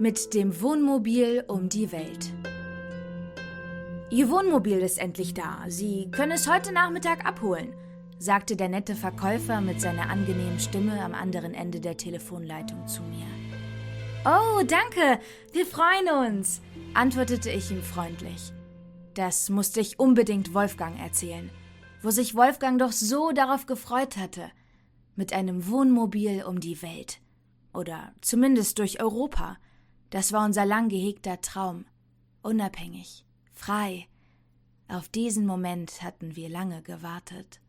Mit dem Wohnmobil um die Welt. Ihr Wohnmobil ist endlich da. Sie können es heute Nachmittag abholen, sagte der nette Verkäufer mit seiner angenehmen Stimme am anderen Ende der Telefonleitung zu mir. Oh, danke, wir freuen uns, antwortete ich ihm freundlich. Das musste ich unbedingt Wolfgang erzählen, wo sich Wolfgang doch so darauf gefreut hatte. Mit einem Wohnmobil um die Welt. Oder zumindest durch Europa. Das war unser lang gehegter Traum. Unabhängig, frei. Auf diesen Moment hatten wir lange gewartet.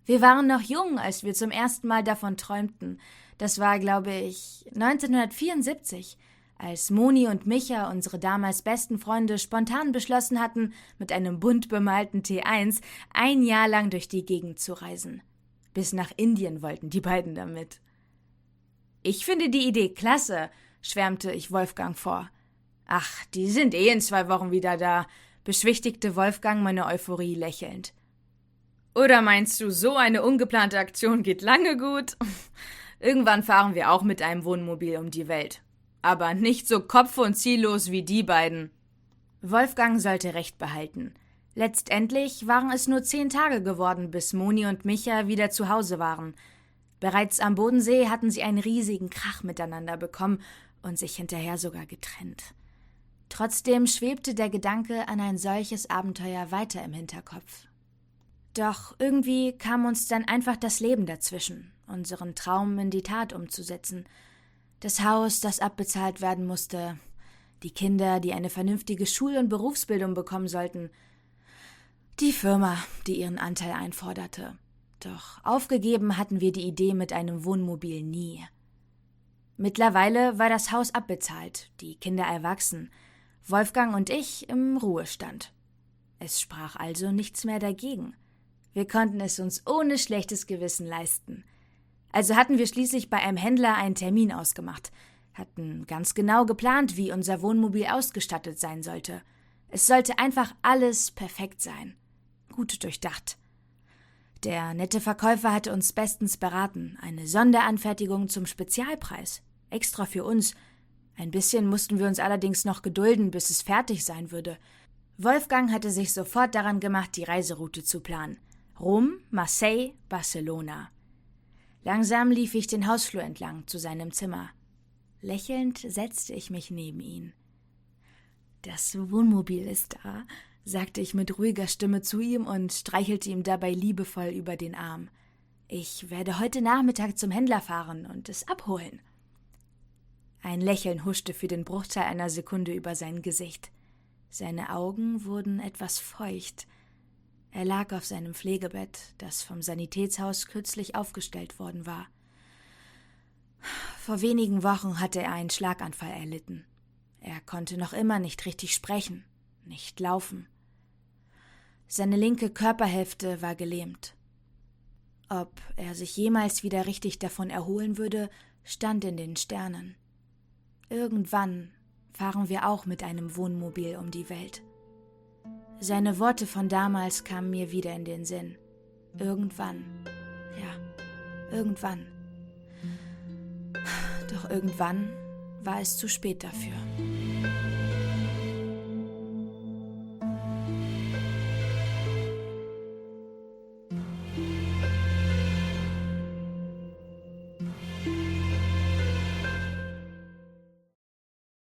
Wir waren noch jung, als wir zum ersten Mal davon träumten. Das war, glaube ich, 1974, als Moni und Micha, unsere damals besten Freunde, spontan beschlossen hatten, mit einem bunt bemalten T1 ein Jahr lang durch die Gegend zu reisen. Bis nach Indien wollten die beiden damit. Ich finde die Idee klasse, schwärmte ich Wolfgang vor. Ach, die sind in 2 Wochen wieder da, beschwichtigte Wolfgang meine Euphorie lächelnd. Oder meinst du, so eine ungeplante Aktion geht lange gut? Irgendwann fahren wir auch mit einem Wohnmobil um die Welt. Aber nicht so kopf- und ziellos wie die beiden. Wolfgang sollte recht behalten. Letztendlich waren es nur 10 Tage geworden, bis Moni und Micha wieder zu Hause waren. Bereits am Bodensee hatten sie einen riesigen Krach miteinander bekommen und sich hinterher sogar getrennt. Trotzdem schwebte der Gedanke an ein solches Abenteuer weiter im Hinterkopf. Doch irgendwie kam uns dann einfach das Leben dazwischen, unseren Traum in die Tat umzusetzen. Das Haus, das abbezahlt werden musste, die Kinder, die eine vernünftige Schul- und Berufsbildung bekommen sollten, die Firma, die ihren Anteil einforderte. Doch aufgegeben hatten wir die Idee mit einem Wohnmobil nie. Mittlerweile war das Haus abbezahlt, die Kinder erwachsen, Wolfgang und ich im Ruhestand. Es sprach also nichts mehr dagegen. Wir konnten es uns ohne schlechtes Gewissen leisten. Also hatten wir schließlich bei einem Händler einen Termin ausgemacht, hatten ganz genau geplant, wie unser Wohnmobil ausgestattet sein sollte. Es sollte einfach alles perfekt sein. Gut durchdacht. Der nette Verkäufer hatte uns bestens beraten, eine Sonderanfertigung zum Spezialpreis, extra für uns. Ein bisschen mussten wir uns allerdings noch gedulden, bis es fertig sein würde. Wolfgang hatte sich sofort daran gemacht, die Reiseroute zu planen. Rom, Marseille, Barcelona. Langsam lief ich den Hausflur entlang zu seinem Zimmer. Lächelnd setzte ich mich neben ihn. »Das Wohnmobil ist da«, sagte ich mit ruhiger Stimme zu ihm und streichelte ihm dabei liebevoll über den Arm. »Ich werde heute Nachmittag zum Händler fahren und es abholen.« Ein Lächeln huschte für den Bruchteil einer Sekunde über sein Gesicht. Seine Augen wurden etwas feucht. Er lag auf seinem Pflegebett, das vom Sanitätshaus kürzlich aufgestellt worden war. Vor wenigen Wochen hatte er einen Schlaganfall erlitten. Er konnte noch immer nicht richtig sprechen, nicht laufen. Seine linke Körperhälfte war gelähmt. Ob er sich jemals wieder richtig davon erholen würde, stand in den Sternen. Irgendwann fahren wir auch mit einem Wohnmobil um die Welt. Seine Worte von damals kamen mir wieder in den Sinn. Irgendwann. Ja, irgendwann. Doch irgendwann war es zu spät dafür.